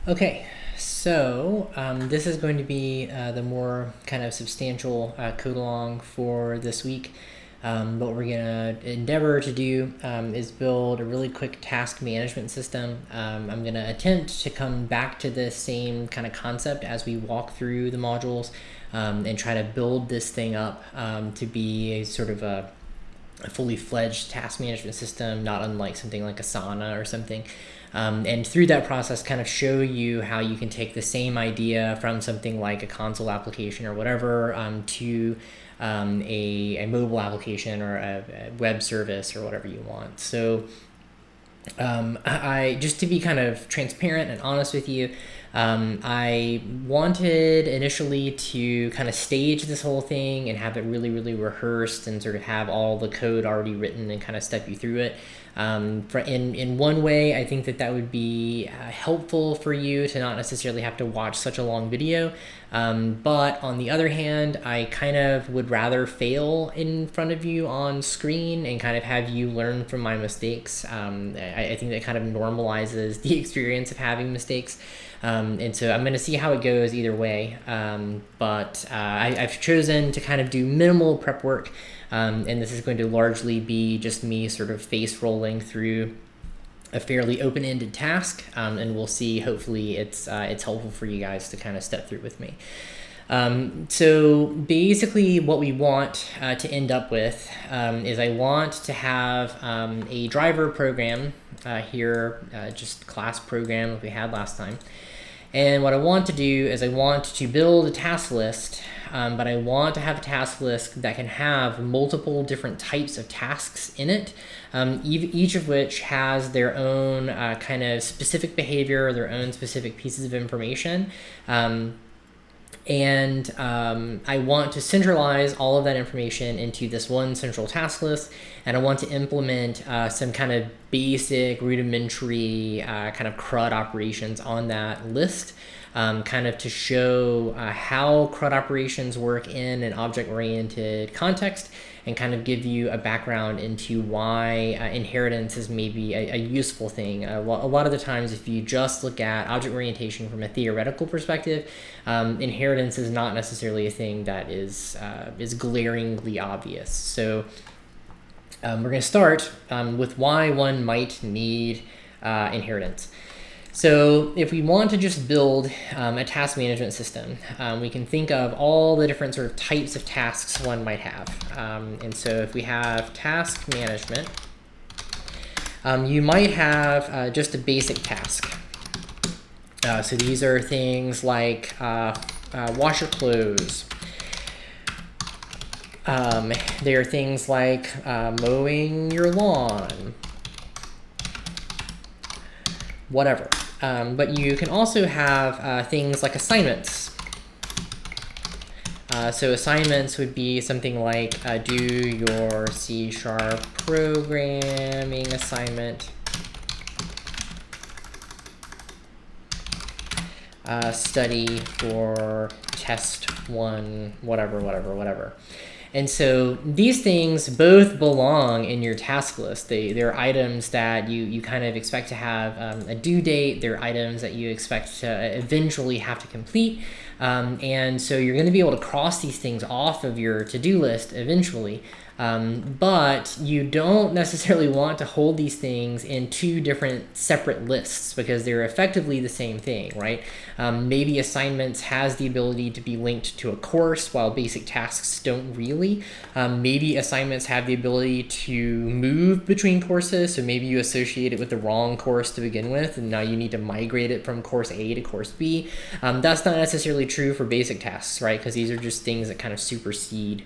Okay, so this is going to be the more kind of substantial code along for this week. What we're going to endeavor to do is build a really quick task management system. I'm going to attempt to come back to the same kind of concept as we walk through the modules and try to build this thing up to be a sort of a fully fledged task management system, not unlike something like Asana or something. And through that process, kind of show you how you can take the same idea from something like a console application or whatever to a mobile application or a web service or whatever you want. So I just to be kind of transparent and honest with you, I wanted initially to kind of stage this whole thing and have it really, really rehearsed and sort of have all the code already written and kind of step you through it. In one way, I think that would be helpful for you to not necessarily have to watch such a long video. But on the other hand, I kind of would rather fail in front of you on screen and kind of have you learn from my mistakes. I think that kind of normalizes the experience of having mistakes. And so I'm going to see how it goes either way. But I've chosen to kind of do minimal prep work. And this is going to largely be just me sort of face rolling through a fairly open-ended task, and we'll see. Hopefully, it's helpful for you guys to kind of step through with me. So basically, what we want to end up with is I want to have a driver program here, just class program like we had last time. And what I want to do is I want to build a task list, but I want to have a task list that can have multiple different types of tasks in it, each of which has their own kind of specific behavior, their own specific pieces of information. And I want to centralize all of that information into this one central task list, and I want to implement some kind of basic rudimentary kind of CRUD operations on that list, kind of to show how CRUD operations work in an object-oriented context, and kind of give you a background into why inheritance is maybe a useful thing. A lot of the times, if you just look at object orientation from a theoretical perspective, inheritance is not necessarily a thing that is glaringly obvious. So we're going to start with why one might need inheritance. So if we want to just build a task management system, we can think of all the different sort of types of tasks one might have. And so if we have task management, you might have just a basic task. So these are things like wash your clothes. They are things like mowing your lawn, whatever. But you can also have things like assignments. So assignments would be something like do your C# programming assignment, study for test 1, whatever. And so these things both belong in your task list. They're items that you kind of expect to have a due date. They're items that you expect to eventually have to complete. And so you're going to be able to cross these things off of your to-do list eventually. But you don't necessarily want to hold these things in two different separate lists because they're effectively the same thing, right? Maybe assignments has the ability to be linked to a course while basic tasks don't really. Maybe assignments have the ability to move between courses, so maybe you associate it with the wrong course to begin with, and now you need to migrate it from course A to course B. That's not necessarily true for basic tasks, right? Because these are just things that kind of supersede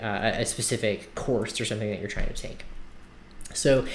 a specific course or something that you're trying to take. So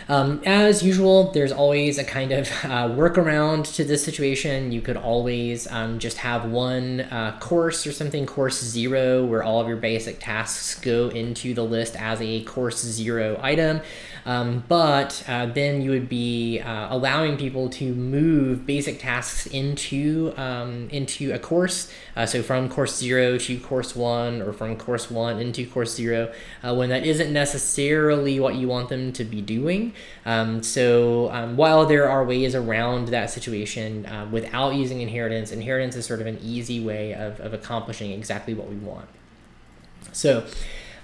as usual, there's always a kind of workaround to this situation. You could always just have one course or something, course 0, where all of your basic tasks go into the list as a course 0 item. But then you would be allowing people to move basic tasks into a course. So from course 0 to course 1, or from course 1 into course 0, when that isn't necessarily what you want them to be doing. While there are ways around that situation without using inheritance, inheritance is sort of an easy way of accomplishing exactly what we want. So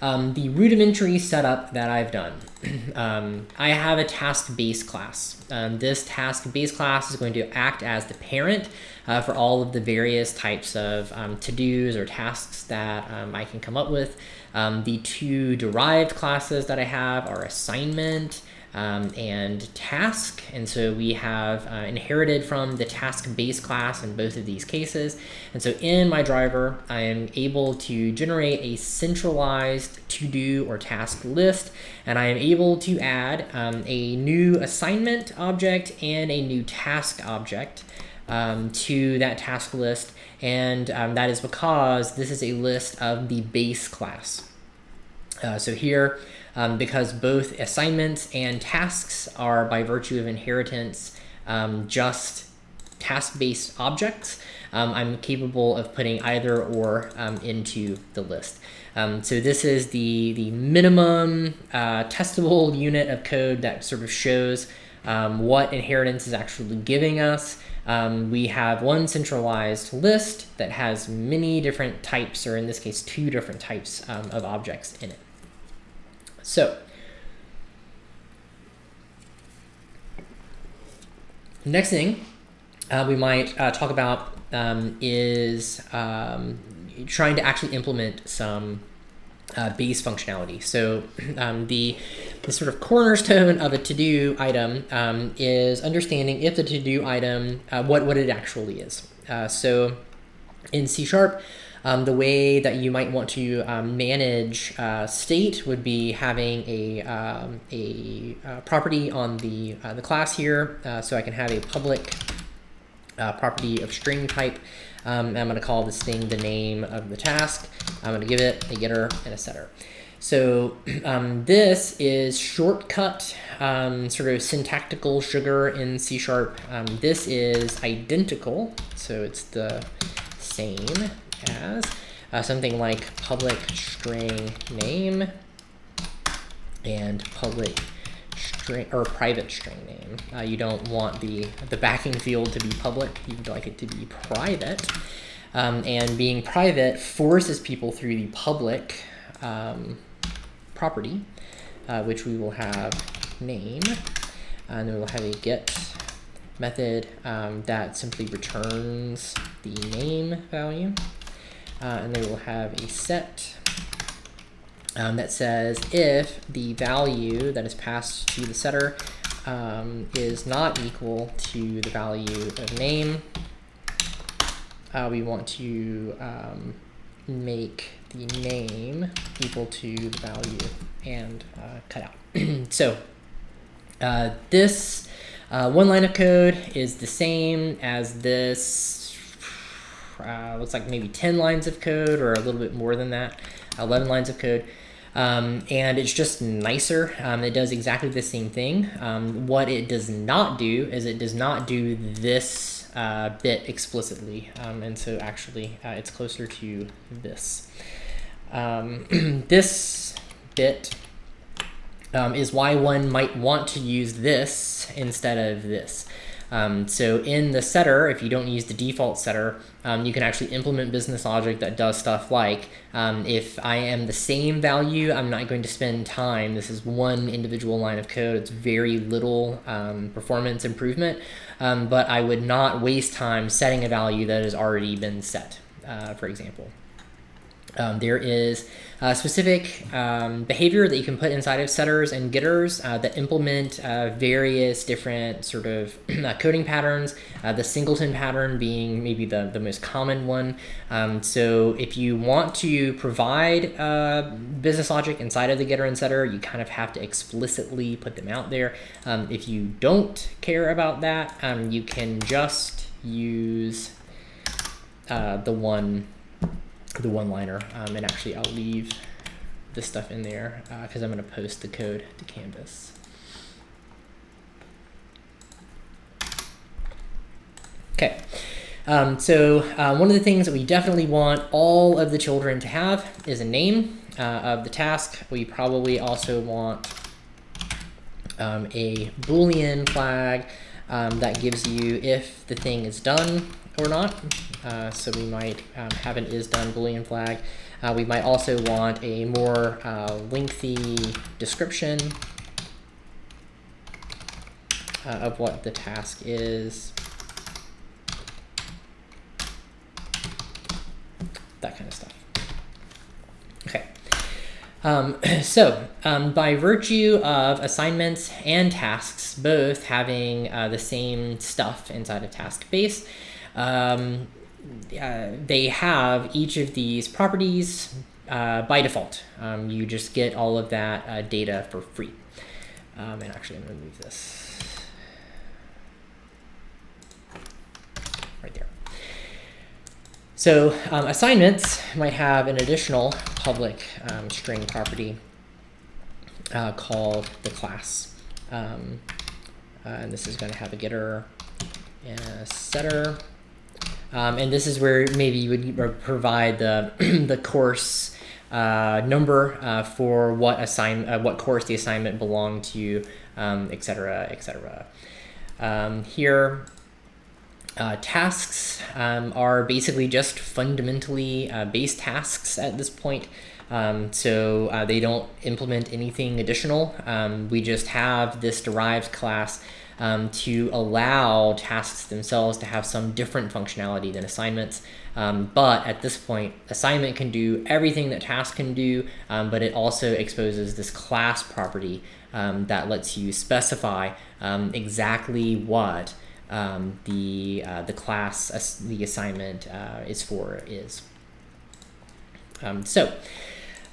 the rudimentary setup that I've done, I have a task base class. This task base class is going to act as the parent for all of the various types of to-dos or tasks that I can come up with. The two derived classes that I have are assignment and task, and so we have inherited from the task base class in both of these cases. And so in my driver, I am able to generate a centralized to-do or task list, and I am able to add a new assignment object and a new task object to that task list, and that is because this is a list of the base class. So here, because both assignments and tasks are, by virtue of inheritance, just task-based objects, I'm capable of putting either or into the list. So this is the minimum testable unit of code that sort of shows what inheritance is actually giving us. We have one centralized list that has many different types, or in this case, two different types of objects in it. So next thing we might talk about is trying to actually implement some base functionality. So the sort of cornerstone of a to-do item is understanding if the to-do item, what it actually is. So in C#, the way that you might want to manage state would be having a property on the class here. So I can have a public property of string type. I'm going to call this thing the name of the task. I'm going to give it a getter and a setter. So this is shortcut sort of syntactical sugar in C#. This is identical, so it's the same as something like public string name and public string or private string name. You don't want the backing field to be public. You'd like it to be private. And being private forces people through the public property, which we will have name, and then we'll have a get method that simply returns the name value. And then we'll have a set that says if the value that is passed to the setter is not equal to the value of name, we want to make the name equal to the value and cut out. So this one line of code is the same as this. Looks like maybe 10 lines of code, or a little bit more than that, 11 lines of code. And it's just nicer. It does exactly the same thing. What it does not do is it does not do this bit explicitly. And so actually it's closer to this. This bit is why one might want to use this instead of this. So in the setter, if you don't use the default setter, you can actually implement business logic that does stuff like, if I am the same value, I'm not going to spend time. This is one individual line of code. It's very little performance improvement, but I would not waste time setting a value that has already been set, for example. There is a specific behavior that you can put inside of setters and getters that implement various different sort of coding patterns, the singleton pattern being maybe the most common one. So if you want to provide business logic inside of the getter and setter, you kind of have to explicitly put them out there. If you don't care about that, you can just use the one-liner, and actually I'll leave this stuff in there because I'm going to post the code to Canvas. Okay, so one of the things that we definitely want all of the children to have is a name of the task. We probably also want a Boolean flag that gives you if the thing is done or not. So we might have an is done Boolean flag. We might also want a more lengthy description of what the task is. That kind of stuff. Okay. By virtue of assignments and tasks both having the same stuff inside a task base, they have each of these properties by default. You just get all of that data for free. And actually, I'm going to move this right there. So assignments might have an additional public string property called the class. And this is going to have a getter and a setter. And this is where maybe you would provide the the course number for what course the assignment belonged to, etc., etc. Here, tasks are basically just fundamentally base tasks at this point. So they don't implement anything additional. We just have this derived class to allow tasks themselves to have some different functionality than assignments. But at this point, assignment can do everything that task can do, but it also exposes this class property that lets you specify exactly what the class the assignment is for is.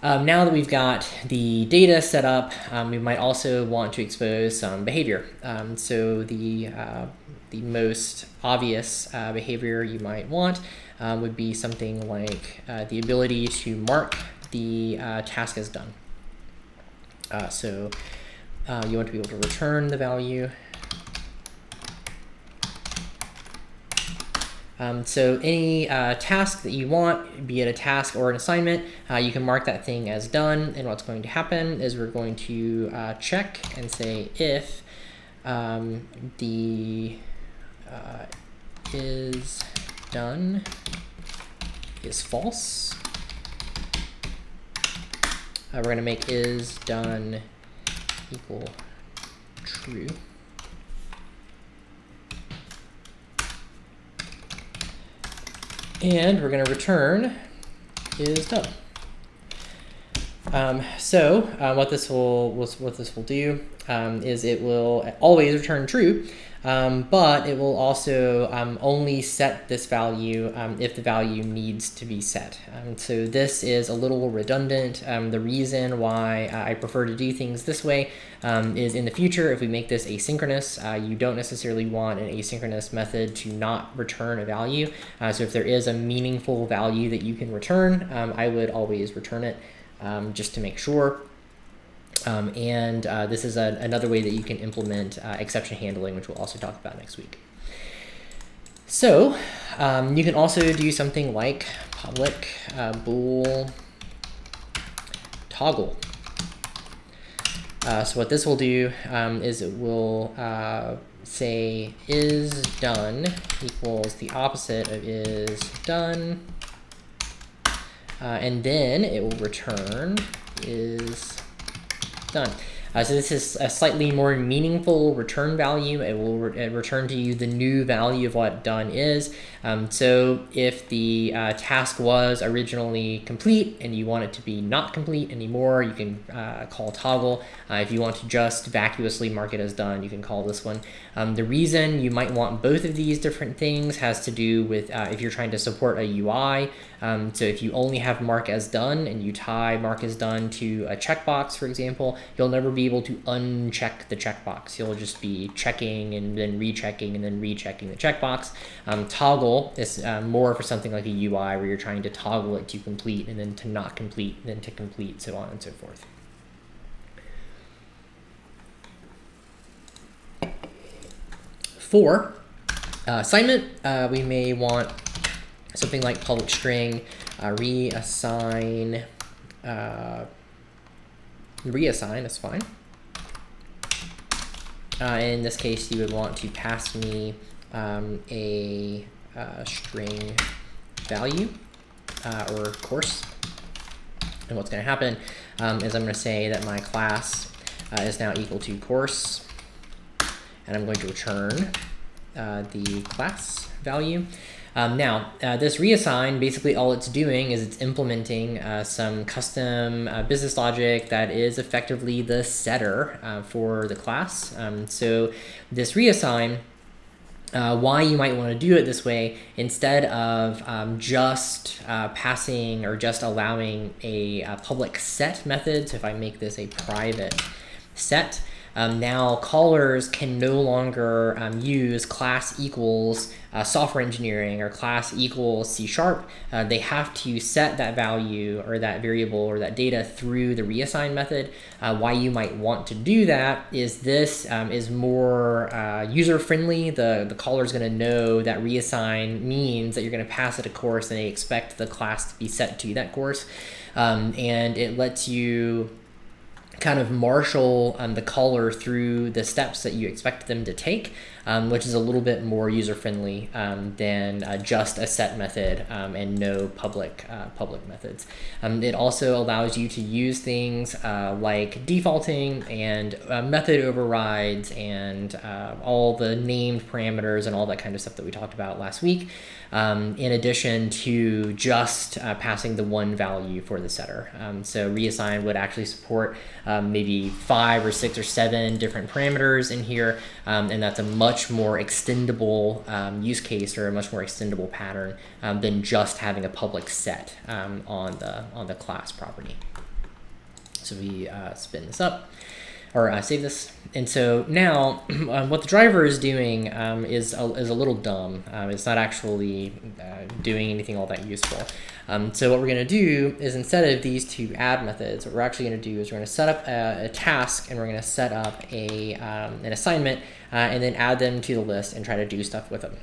Now that we've got the data set up, we might also want to expose some behavior. So the most obvious behavior you might want would be something like the ability to mark the task as done. So you want to be able to return the value. So any task that you want, be it a task or an assignment, you can mark that thing as done. And what's going to happen is we're going to check and say if the is done is false. We're going to make is done equal true. And we're going to return is done. What this will do is it will always return true, but it will also only set this value if the value needs to be set. So this is a little redundant. The reason why I prefer to do things this way is in the future, if we make this asynchronous, you don't necessarily want an asynchronous method to not return a value. So if there is a meaningful value that you can return, I would always return it just to make sure. This is another way that you can implement exception handling, which we'll also talk about next week. So you can also do something like public bool toggle. So what this will do is it will say is done equals the opposite of is done, and then it will return is done. So this is a slightly more meaningful return value. It will return to you the new value of what done is. So if the task was originally complete and you want it to be not complete anymore, you can call toggle. If you want to just vacuously mark it as done, you can call this one. The reason you might want both of these different things has to do with if you're trying to support a UI. So if you only have mark as done and you tie mark as done to a checkbox, for example, you'll never be able to uncheck the checkbox. You'll just be checking and then rechecking and then rechecking the checkbox. Toggle is more for something like a UI where you're trying to toggle it to complete and then to not complete and then to complete, so on and so forth. For assignment, we may want something like public string, reassign, reassign is fine. In this case, you would want to pass me a string value or course. And what's going to happen is I'm going to say that my class is now equal to course, and I'm going to return the class value. Now, this reassign, basically all it's doing is it's implementing some custom business logic that is effectively the setter for the class. So this reassign, why you might want to do it this way instead of just passing or just allowing a public set method. So if I make this a private set, now callers can no longer use class equals software engineering or class equals C#. They have to set that value or that variable or that data through the reassign method. Why you might want to do that is this is more user-friendly. The caller is going to know that reassign means that you're going to pass it a course and they expect the class to be set to that course. And it lets you kind of marshal the caller through the steps that you expect them to take, which is a little bit more user-friendly than just a set method and no public methods. It also allows you to use things like defaulting and method overrides and all the named parameters and all that kind of stuff that we talked about last week, in addition to just passing the one value for the setter. So reassign would actually support maybe 5 or 6 or 7 different parameters in here, and that's a much more extendable use case or a much more extendable pattern than just having a public set on the class property. So we spin this up or save this. And so now what the driver is doing is a little dumb. It's not actually doing anything all that useful. So what we're going to do is instead of these two add methods, what we're actually going to do is we're going to set up a task and we're going to set up an assignment and then add them to the list and try to do stuff with them.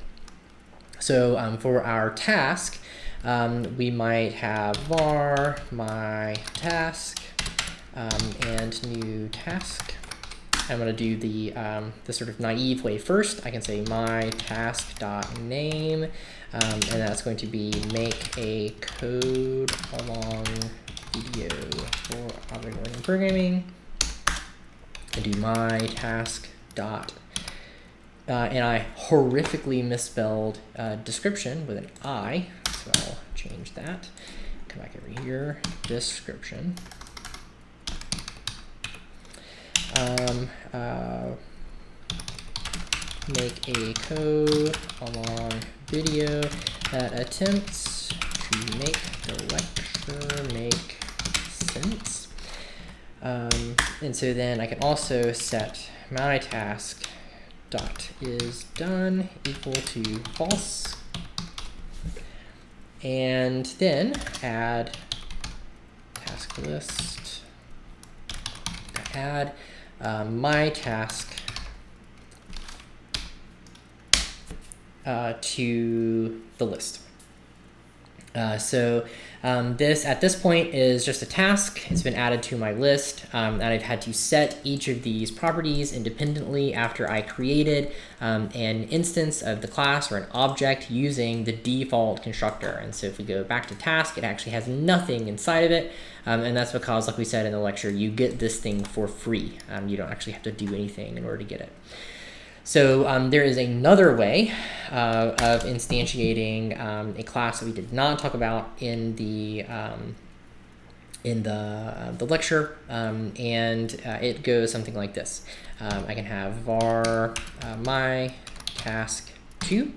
So for our task, we might have var my task and new task. I'm going to do the sort of naive way first. I can say my task.name, and that's going to be make a code along video for object-oriented programming. I do my task dot, and I horrifically misspelled description with an I, so I'll change that. Come back over here, description. Make a code along video that attempts to make the lecture make sense. And so then I can also set my task dot is done equal to false, and then add task list, add my task to the list. This at this point is just a task. It's been added to my list, and I've had to set each of these properties independently after I created an instance of the class or an object using the default constructor. And so if we go back to task, it actually has nothing inside of it, and that's because, like we said in the lecture, you get this thing for free. You don't actually have to do anything in order to get it. So there is another way of instantiating a class that we did not talk about in the lecture, and it goes something like this. I can have var my task 2,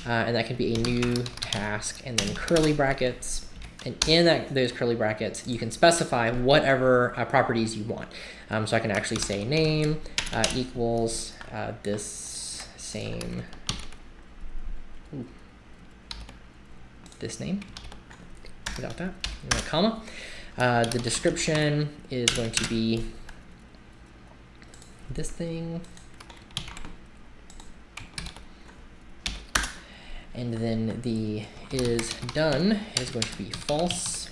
and that can be a new task, and then curly brackets. And in those curly brackets, you can specify whatever properties you want. So I can actually say name equals this same, this name, without that, and a comma. The description is going to be this thing. And then the is done is going to be false.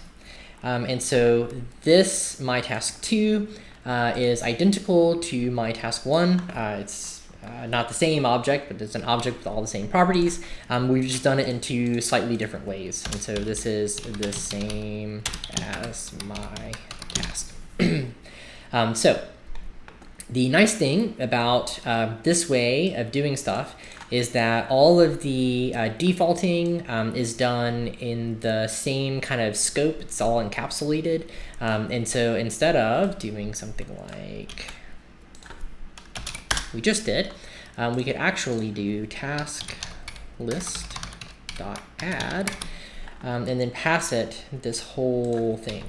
And so this my task 2 is identical to my task1. It's not the same object, but it's an object with all the same properties. We've just done it in two slightly different ways. And so this is the same as my task. So the nice thing about this way of doing stuff is that all of the defaulting is done in the same kind of scope. It's all encapsulated. And so instead of doing something like we just did, we could actually do task list.add and then pass it this whole thing.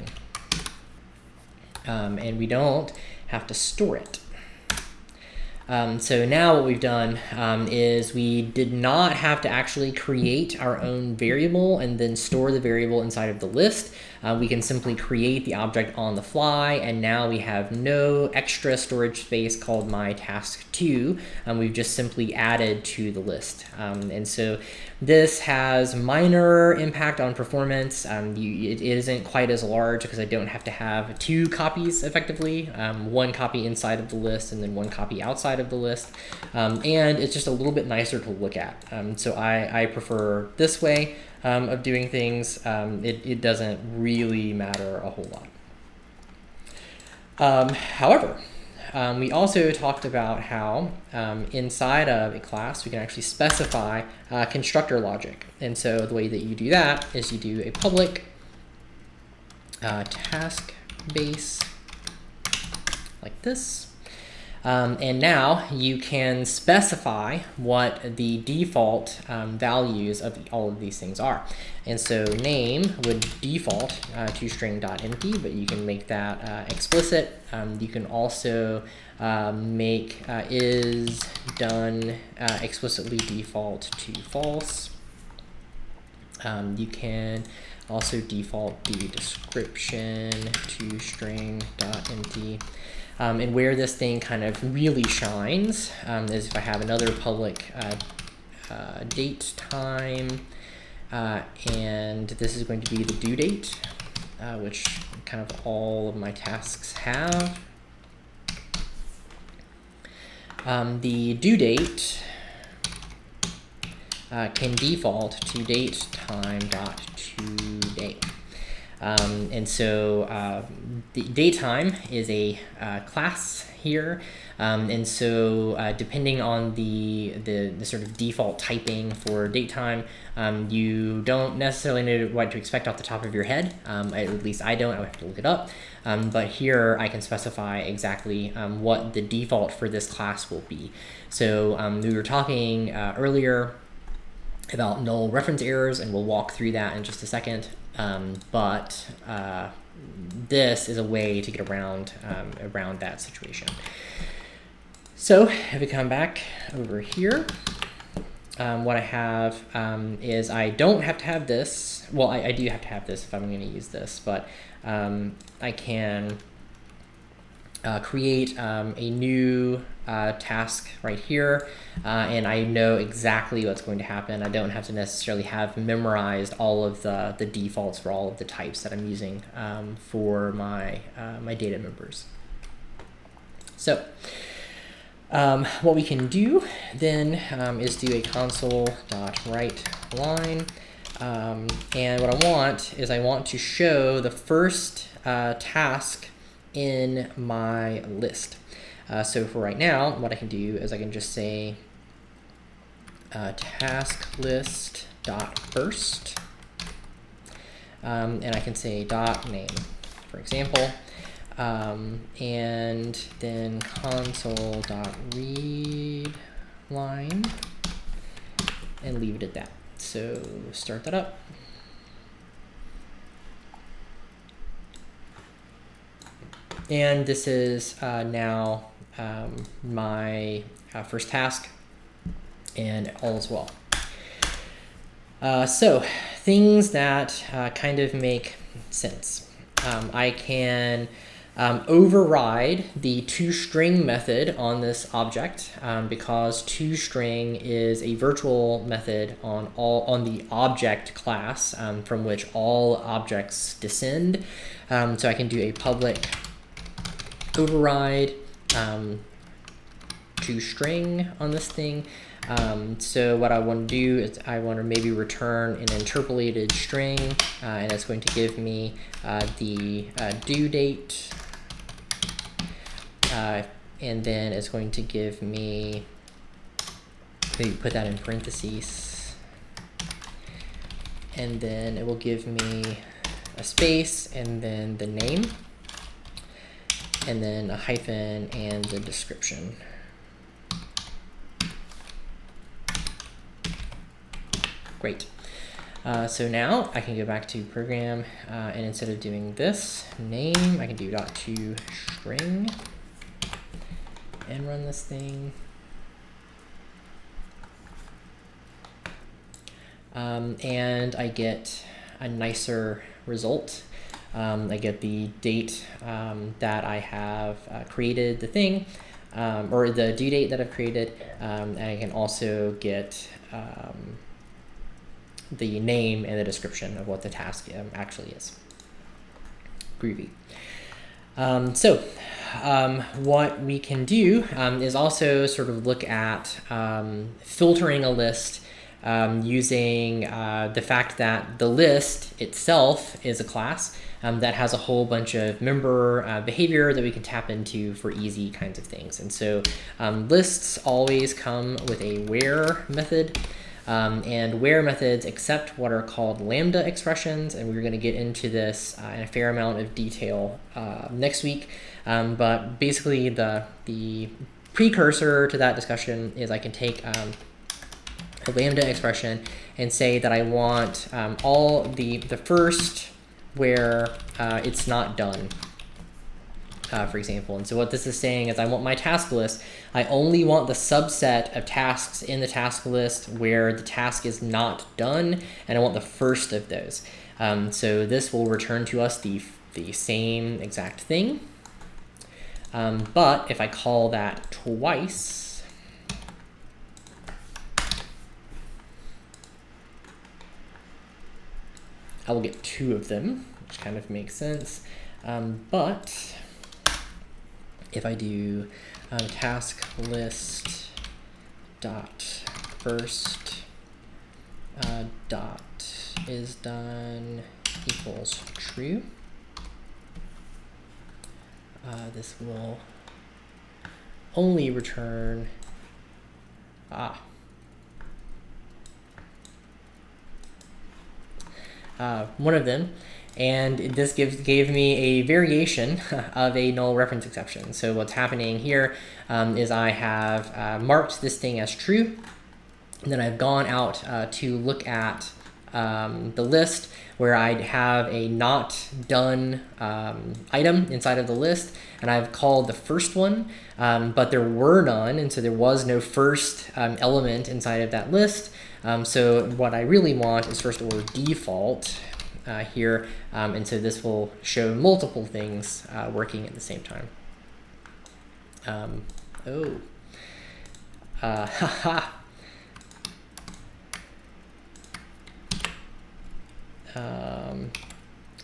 And we don't have to store it. So now what we've done is we did not have to actually create our own variable and then store the variable inside of the list. We can simply create the object on the fly, and now we have no extra storage space called my task2. We've just simply added to the list. And so this has minor impact on performance. It isn't quite as large because I don't have to have two copies effectively, one copy inside of the list and then one copy outside of the list. And it's just a little bit nicer to look at. So I prefer this way of doing things. It doesn't really matter a whole lot. However, we also talked about how inside of a class we can actually specify constructor logic. And so the way that you do that is you do a public task base like this. And now you can specify what the default values of all of these things are. And so name would default to string.empty, but you can make that explicit. You can also make is done explicitly default to false. You can also default the description to string.empty. And where this thing kind of really shines is if I have another public date time, and this is going to be the due date, which kind of all of my tasks have. The due date can default to date time dot today. And so the datetime is a class here, and so depending on the sort of default typing for datetime, you don't necessarily know what to expect off the top of your head. At least I don't. I have to look it up. But here I can specify exactly what the default for this class will be. So we were talking earlier about null reference errors, and we'll walk through that in just a second. But this is a way to get around that situation. So if we come back over here, what I have is I don't have to have this. Well, I do have to have this if I'm going to use this, but I can create a new task right here, and I know exactly what's going to happen. I don't have to necessarily have memorized all of the defaults for all of the types that I'm using for my my data members. So what we can do then is do a console.writeLine, and what I want is I want to show the first task in my list. So for right now, what I can do is I can just say task list dot first, and I can say dot name, for example, and then console dot read line, and leave it at that. So start that up. And this is now my first task, and all is well. So things that kind of make sense. I can override the ToString method on this object because ToString is a virtual method on the object class from which all objects descend. So I can do a public override ToString on this thing. So what I want to do is I want to maybe return an interpolated string, and it's going to give me the due date, and then it's going to give me, maybe put that in parentheses, and then it will give me a space and then the name, and then a hyphen and the description. Great. So now I can go back to program, and instead of doing this name, I can do .toString and run this thing. And I get a nicer result. I get the date that I have created the thing, or the due date that I've created, and I can also get the name and the description of what the task actually is. Groovy. What we can do is also sort of look at filtering a list using the fact that the list itself is a class that has a whole bunch of member behavior that we can tap into for easy kinds of things. And so lists always come with a where method. And where methods accept what are called lambda expressions, and we're going to get into this in a fair amount of detail next week. But basically, the precursor to that discussion is I can take a lambda expression and say that I want all the first where it's not done. For example. And so what this is saying is I want my task list. I only want the subset of tasks in the task list where the task is not done, and I want the first of those. So this will return to us the same exact thing. But if I call that twice, I will get two of them, which kind of makes sense. But if I do task list dot first dot is done equals true, this will only return one of them. And this gave me a variation of a null reference exception. So what's happening here is I have marked this thing as true, and then I've gone out to look at the list where I'd have a not done item inside of the list, and I've called the first one, but there were none, and so there was no first element inside of that list. So what I really want is first order default here, and so this will show multiple things working at the same time.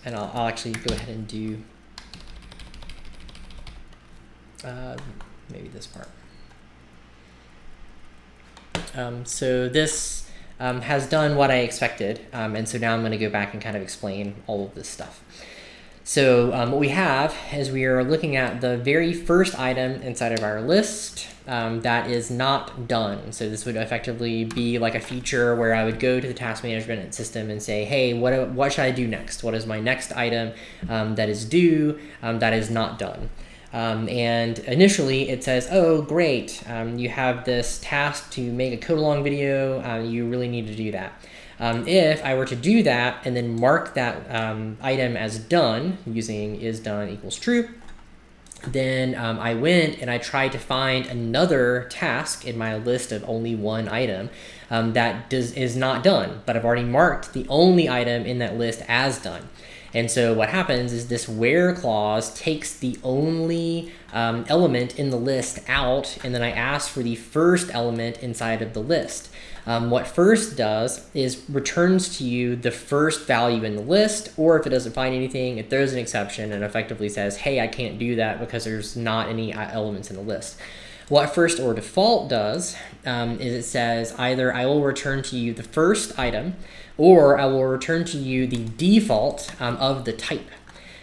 And I'll actually go ahead and do maybe this part. So this has done what I expected, and so now I'm going to go back and kind of explain all of this stuff. So what we have is we are looking at the very first item inside of our list that is not done. So this would effectively be like a feature where I would go to the task management system and say, hey, what should I do next? What is my next item that is due, that is not done? And initially it says, oh, great, you have this task to make a code along video, you really need to do that. If I were to do that and then mark that item as done using is done equals true, then I went and I tried to find another task in my list of only one item that is not done, but I've already marked the only item in that list as done. And so what happens is this where clause takes the only element in the list out, and then I ask for the first element inside of the list. What first does is returns to you the first value in the list, or if it doesn't find anything, it throws an exception and effectively says, hey, I can't do that because there's not any elements in the list. What first or default does is it says either I will return to you the first item, or I will return to you the default of the type.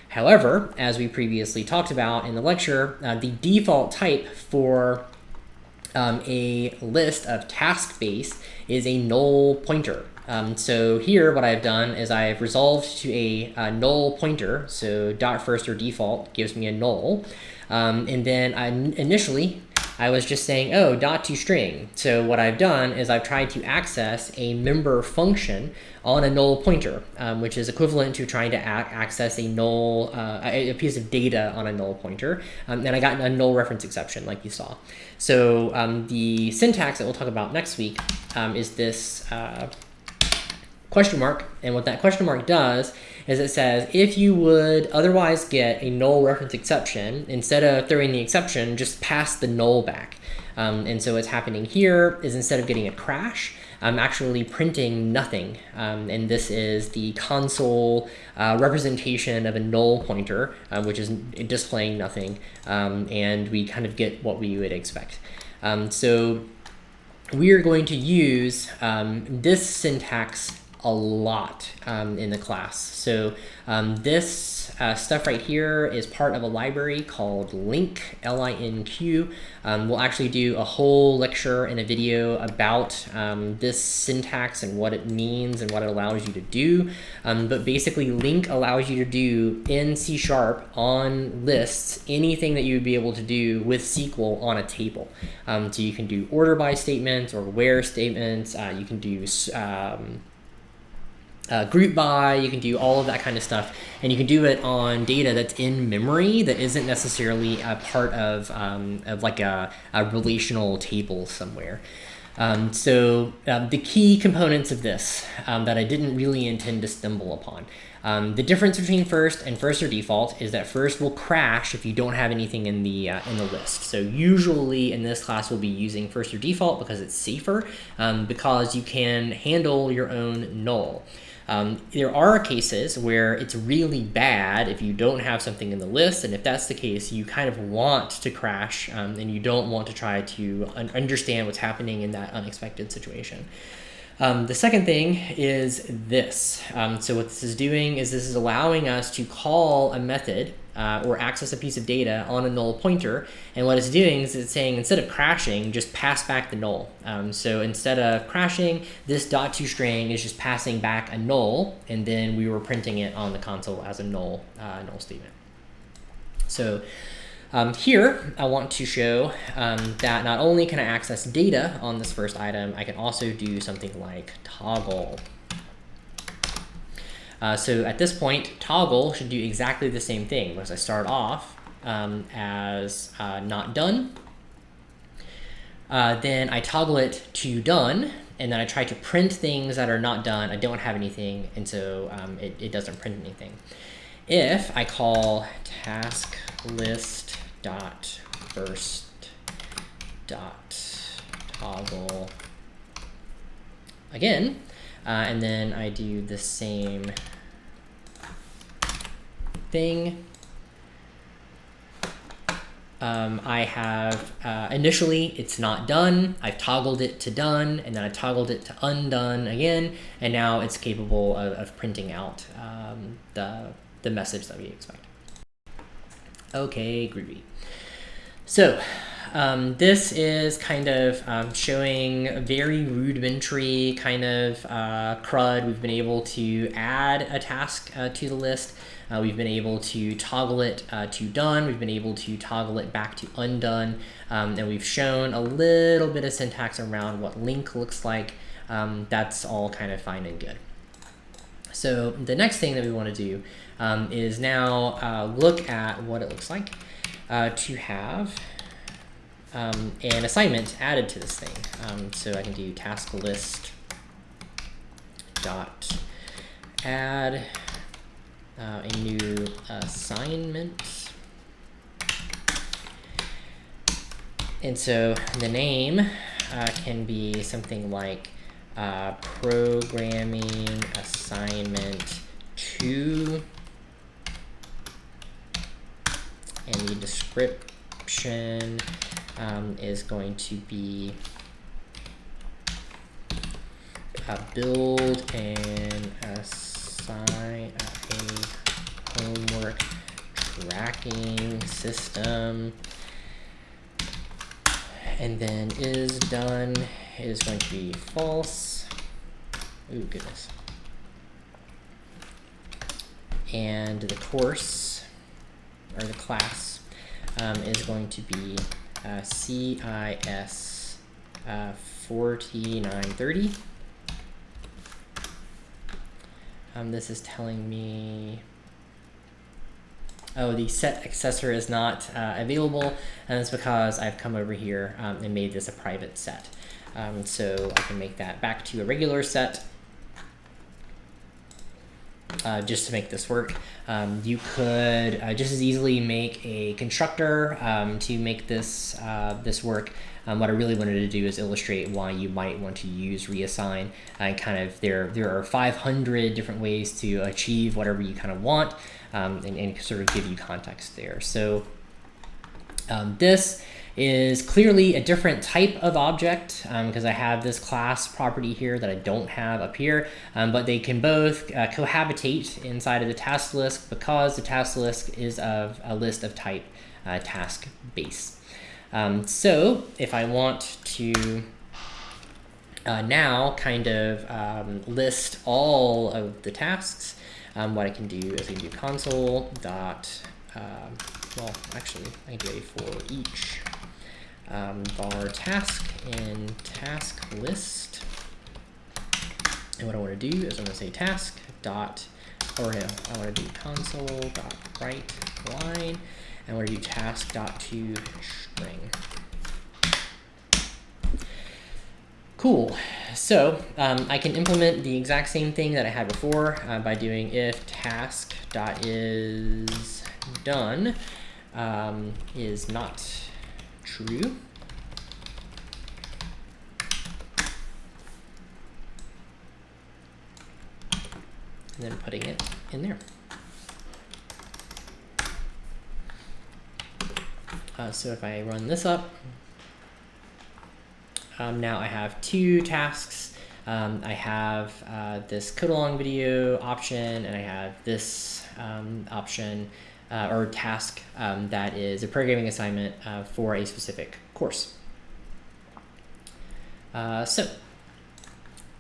However, as we previously talked about in the lecture, the default type for a list of task base is a null pointer. So here what I've done is I've resolved to a null pointer. So dot first or default gives me a null. And then initially I was just saying, oh, dot ToString. So what I've done is I've tried to access a member function on a null pointer, which is equivalent to trying to access a null, a piece of data on a null pointer. And I got a null reference exception like you saw. So the syntax that we'll talk about next week is this question mark. And what that question mark does is it says, if you would otherwise get a null reference exception, instead of throwing the exception, just pass the null back. And so what's happening here is instead of getting a crash, I'm actually printing nothing. And this is the console representation of a null pointer, which is displaying nothing. And we kind of get what we would expect. So we are going to use this syntax a lot in the class. So this stuff right here is part of a library called Linq, L-I-N-Q. We'll actually do a whole lecture and a video about this syntax and what it means and what it allows you to do. But basically Linq allows you to do in C# on lists anything that you would be able to do with SQL on a table. So you can do order by statements or where statements. You can do group by, you can do all of that kind of stuff, and you can do it on data that's in memory that isn't necessarily a part of like a relational table somewhere. So the key components of this that I didn't really intend to stumble upon. The difference between first and first or default is that first will crash if you don't have anything in the list. So usually in this class we'll be using first or default because it's safer, because you can handle your own null. There are cases where it's really bad if you don't have something in the list, and if that's the case, you kind of want to crash and you don't want to try to understand what's happening in that unexpected situation. The second thing is this. So what this is doing is this is allowing us to call a method or access a piece of data on a null pointer, and what it's doing is it's saying instead of crashing, just pass back the null. So instead of crashing, this .toString is just passing back a null, and then we were printing it on the console as a null statement. So here I want to show that not only can I access data on this first item, I can also do something like toggle. So at this point, toggle should do exactly the same thing, because I start off as not done. Then I toggle it to done, and then I try to print things that are not done. I don't have anything, and so it doesn't print anything. If I call task list dot first dot toggle again, and then I do the same thing. I have initially it's not done. I've toggled it to done, and then I toggled it to undone again, and now it's capable of printing out the message that we expect. Okay, groovy. So this is kind of showing very rudimentary kind of CRUD. We've been able to add a task to the list. We've been able to toggle it to done. We've been able to toggle it back to undone. And we've shown a little bit of syntax around what Linq looks like. That's all kind of fine and good. So the next thing that we want to do is now look at what it looks like to have an assignment added to this thing. So I can do task list dot add a new assignment. And so the name can be something like programming assignment 2, and the description is going to be build and assign a homework tracking system. And then is done is going to be false. Ooh, goodness. And the course, or the class, is going to be CIS 4930. This is telling me, oh, the set accessor is not available, and that's because I've come over here and made this a private set. So I can make that back to a regular set just to make this work. You could just as easily make a constructor to make this this work. What I really wanted to do is illustrate why you might want to use reassign. And kind of there are 500 different ways to achieve whatever you kind of want, and sort of give you context there. So this is clearly a different type of object because I have this class property here that I don't have up here, but they can both cohabitate inside of the task list because the task list is of a list of type task base. So if I want to now kind of list all of the tasks, what I can do is I can do console dot, well, actually, I can do a for each var task in task list. And what I want to do is I'm going to say task dot, or no, I want to do console dot write line, and I want to do task dot ToString. Cool. So I can implement the exact same thing that I had before by doing if task dot is done is not true. And then putting it in there. So if I run this up, now I have two tasks. I have this code along video option, and I have this option or task that is a programming assignment for a specific course. So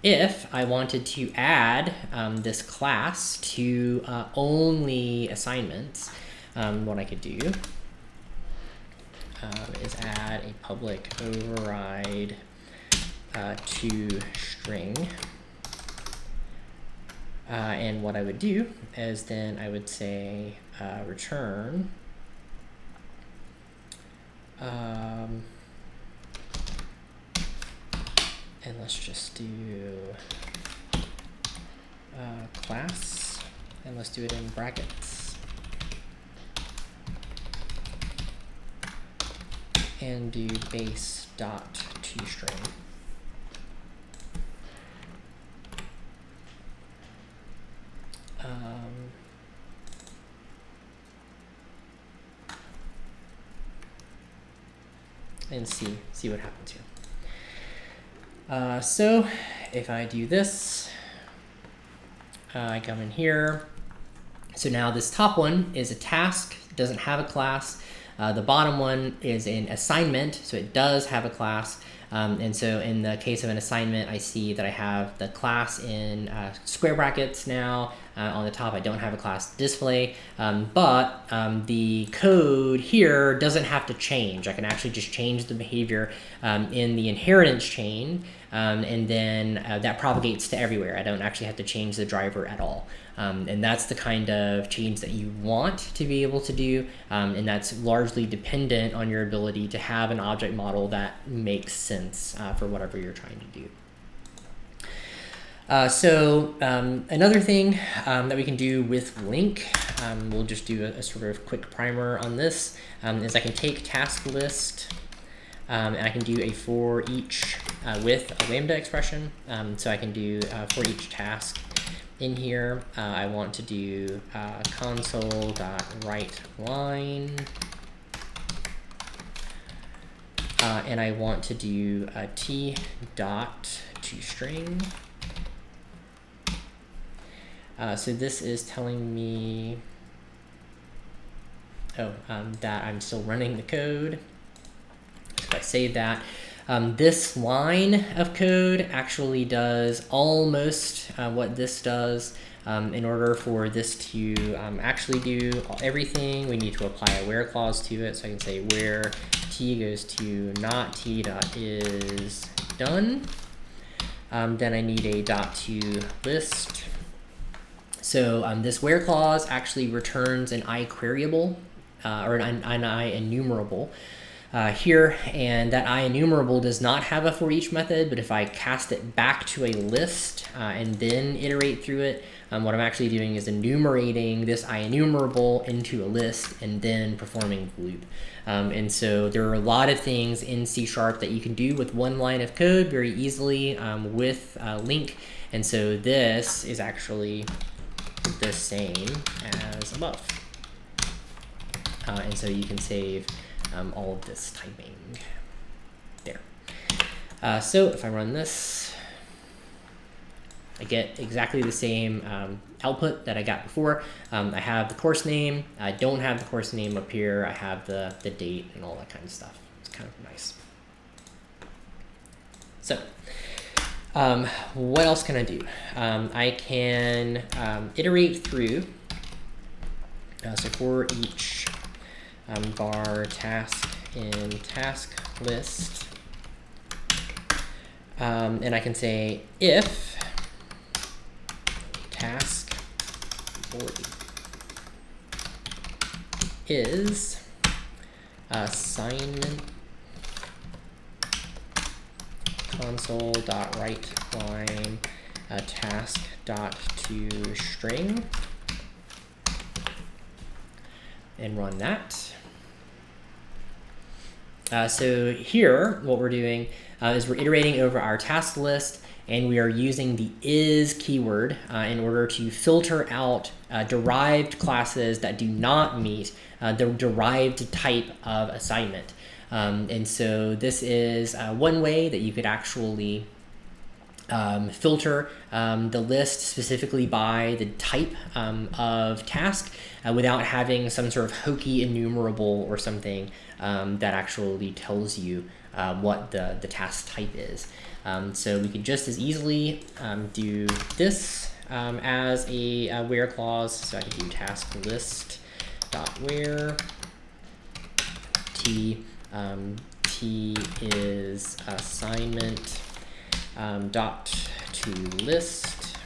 if I wanted to add this class to only assignments, what I could do is add a public override ToString. And what I would do is then I would say return and let's just do class, and let's do it in brackets, and do base dot ToString. And see what happens here. So if I do this, I come in here. So now this top one is a task, doesn't have a class. The bottom one is an assignment, so it does have a class. And so in the case of an assignment, I see that I have the class in square brackets now. On the top, I don't have a class display, but the code here doesn't have to change. I can actually just change the behavior in the inheritance chain, and then that propagates to everywhere. I don't actually have to change the driver at all. And that's the kind of change that you want to be able to do, and that's largely dependent on your ability to have an object model that makes sense for whatever you're trying to do. Another thing that we can do with Linq, we'll just do a sort of quick primer on this, is I can take task list and I can do a for each with a lambda expression. So I can do for each task in here. I want to do console.writeLine. And I want to do t.toString. So this is telling me that I'm still running the code. So if I save that, this line of code actually does almost what this does. In order for this to actually do everything, we need to apply a where clause to it. So I can say where t goes to not t dot is done. Then I need a dot to list. So this where clause actually returns an I queryable or an I enumerable here, and that I enumerable does not have a for each method, but if I cast it back to a list and then iterate through it, what I'm actually doing is enumerating this I enumerable into a list and then performing the loop. And so there are a lot of things in C# that you can do with one line of code very easily with Linq, and so this is actually the same as above. And so you can save all of this typing there. So if I run this, I get exactly the same output that I got before. I have the course name. I don't have the course name up here. I have the date and all that kind of stuff. It's kind of nice. So what else can I do? I can iterate through. So for each var task in task list, and I can say if task body is assignment console.writeLine task.toString, and run that. So here, what we're doing is we're iterating over our task list, and we are using the is keyword in order to filter out derived classes that do not meet the derived type of assignment. And so this is one way that you could actually filter the list specifically by the type of task without having some sort of hokey enumerable or something that actually tells you what the task type is. So we could just as easily do this as a where clause. So I could do task list dot where t is assignment dot to list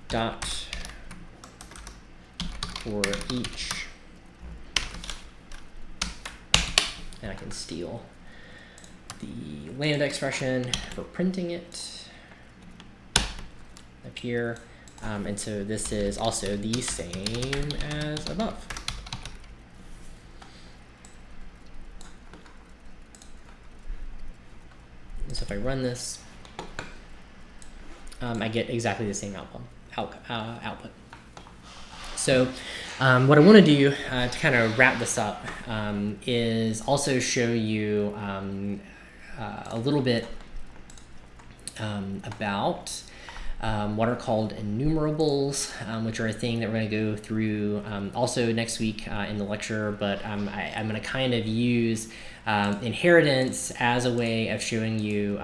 dot for each, and I can steal the lambda expression for printing it up here, and so this is also the same as above. And so if I run this, I get exactly the same output. So what I want to do to kind of wrap this up is also show you a little bit about what are called enumerables, which are a thing that we're going to go through also next week in the lecture, but I'm going to kind of use inheritance as a way of showing you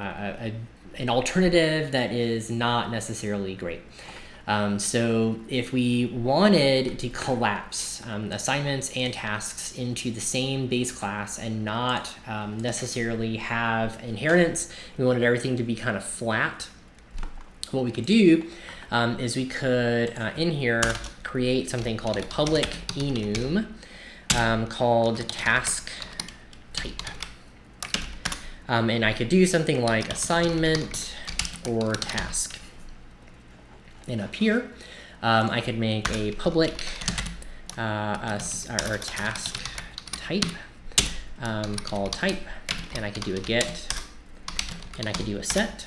an alternative that is not necessarily great. So if we wanted to collapse assignments and tasks into the same base class and not necessarily have inheritance, we wanted everything to be kind of flat, what we could do is we could in here create something called a public enum called task type. And I could do something like assignment or task. And up here, I could make a public or task type called type, and I could do a get, and I could do a set.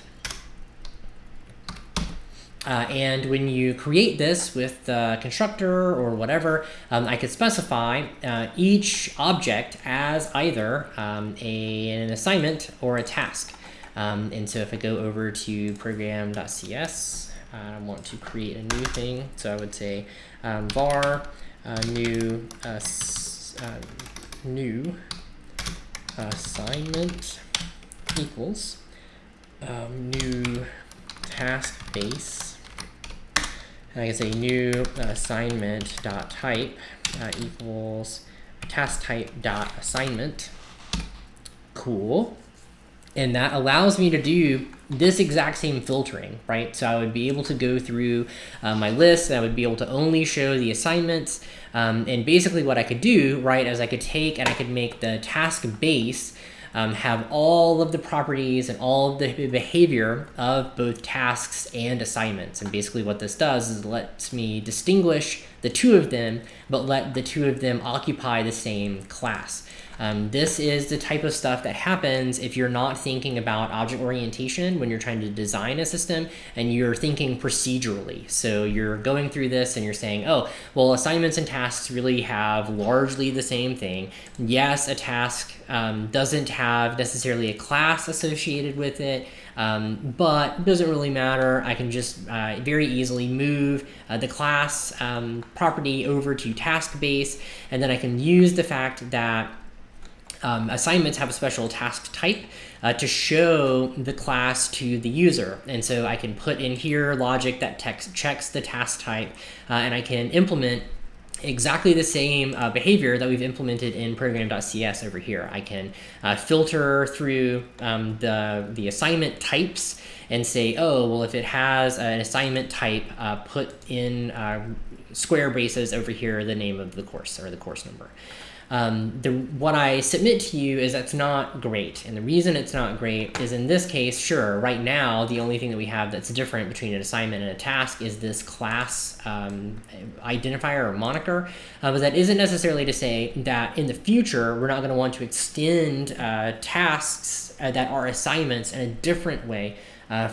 And when you create this with the constructor or whatever, I could specify each object as either an assignment or a task. And so if I go over to program.cs, I want to create a new thing. So I would say var new assignment equals new task base. And I can say new assignment dot type equals task type dot assignment. Cool. And that allows me to do this exact same filtering, right? So I would be able to go through my list, and I would be able to only show the assignments. And basically what I could do, right, is I could take and I could make the task base have all of the properties and all of the behavior of both tasks and assignments. And basically what this does is it lets me distinguish the two of them, but let the two of them occupy the same class. This is the type of stuff that happens if you're not thinking about object orientation when you're trying to design a system and you're thinking procedurally. So you're going through this and you're saying, oh, well, assignments and tasks really have largely the same thing. Yes, a task doesn't have necessarily a class associated with it, but it doesn't really matter. I can just very easily move the class property over to task base, and then I can use the fact that assignments have a special task type to show the class to the user. And so I can put in here logic that checks the task type, and I can implement exactly the same behavior that we've implemented in program.cs over here. I can filter through the assignment types and say, oh, well, if it has an assignment type, put in square braces over here the name of the course or the course number. What I submit to you is that's not great. And the reason it's not great is in this case, sure, right now, the only thing that we have that's different between an assignment and a task is this class identifier or moniker. But that isn't necessarily to say that in the future, we're not going to want to extend tasks that are assignments in a different way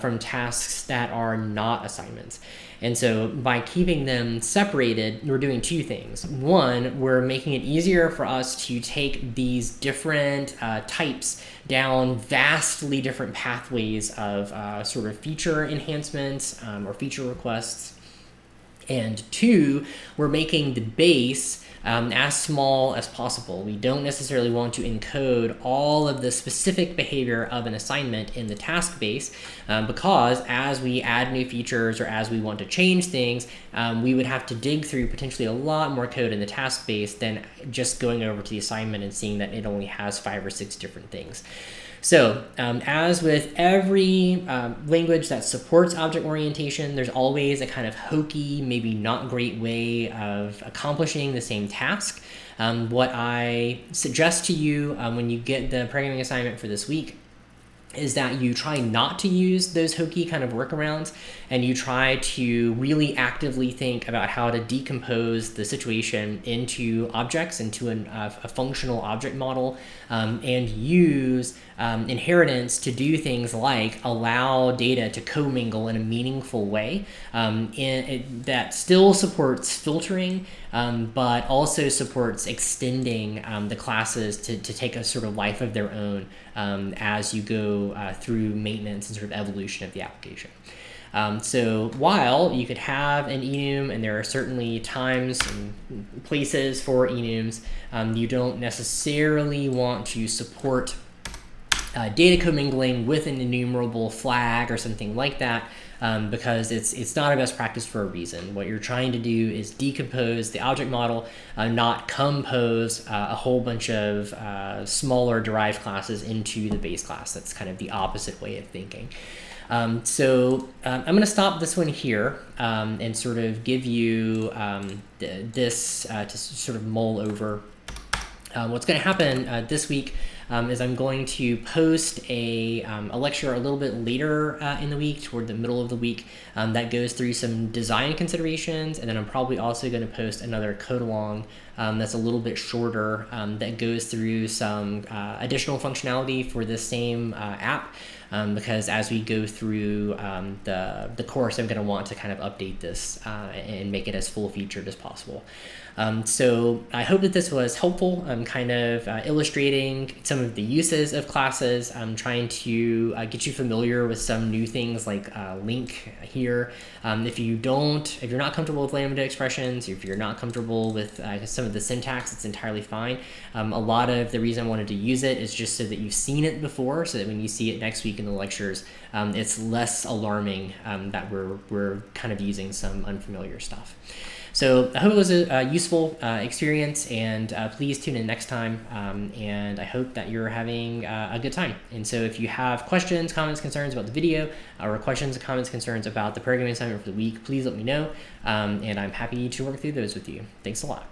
from tasks that are not assignments. And so by keeping them separated, we're doing two things. One, we're making it easier for us to take these different types down vastly different pathways of sort of feature enhancements or feature requests. And two, we're making the base as small as possible. We don't necessarily want to encode all of the specific behavior of an assignment in the task base because as we add new features or as we want to change things, we would have to dig through potentially a lot more code in the task base than just going over to the assignment and seeing that it only has 5 or 6 different things. So as with every language that supports object orientation, there's always a kind of hokey, maybe not great way of accomplishing the same task. What I suggest to you when you get the programming assignment for this week is that you try not to use those hokey kind of workarounds and you try to really actively think about how to decompose the situation into objects, into a functional object model, and use inheritance to do things like allow data to commingle in a meaningful way that still supports filtering, but also supports extending the classes to take a sort of life of their own as you go through maintenance and sort of evolution of the application. So while you could have an enum, and there are certainly times and places for enums, you don't necessarily want to support data commingling with an enumerable flag or something like that, because it's not a best practice for a reason. What you're trying to do is decompose the object model, not compose a whole bunch of smaller derived classes into the base class. That's kind of the opposite way of thinking. So I'm going to stop this one here and sort of give you this to sort of mull over. What's going to happen this week is I'm going to post a lecture a little bit later in the week, toward the middle of the week, that goes through some design considerations, and then I'm probably also going to post another code along that's a little bit shorter, that goes through some additional functionality for this same app. Because as we go through the course, I'm going to want to kind of update this and make it as full-featured as possible. So I hope that this was helpful. I'm kind of illustrating some of the uses of classes. I'm trying to get you familiar with some new things like Linq here. If you're not comfortable with lambda expressions, if you're not comfortable with some of the syntax, it's entirely fine. A lot of the reason I wanted to use it is just so that you've seen it before, so that when you see it next week in the lectures, it's less alarming that we're kind of using some unfamiliar stuff. So I hope it was a useful experience, and please tune in next time, and I hope that you're having a good time. And so if you have questions, comments, concerns about the video, or questions, comments, concerns about the programming assignment for the week, please let me know, and I'm happy to work through those with you. Thanks a lot.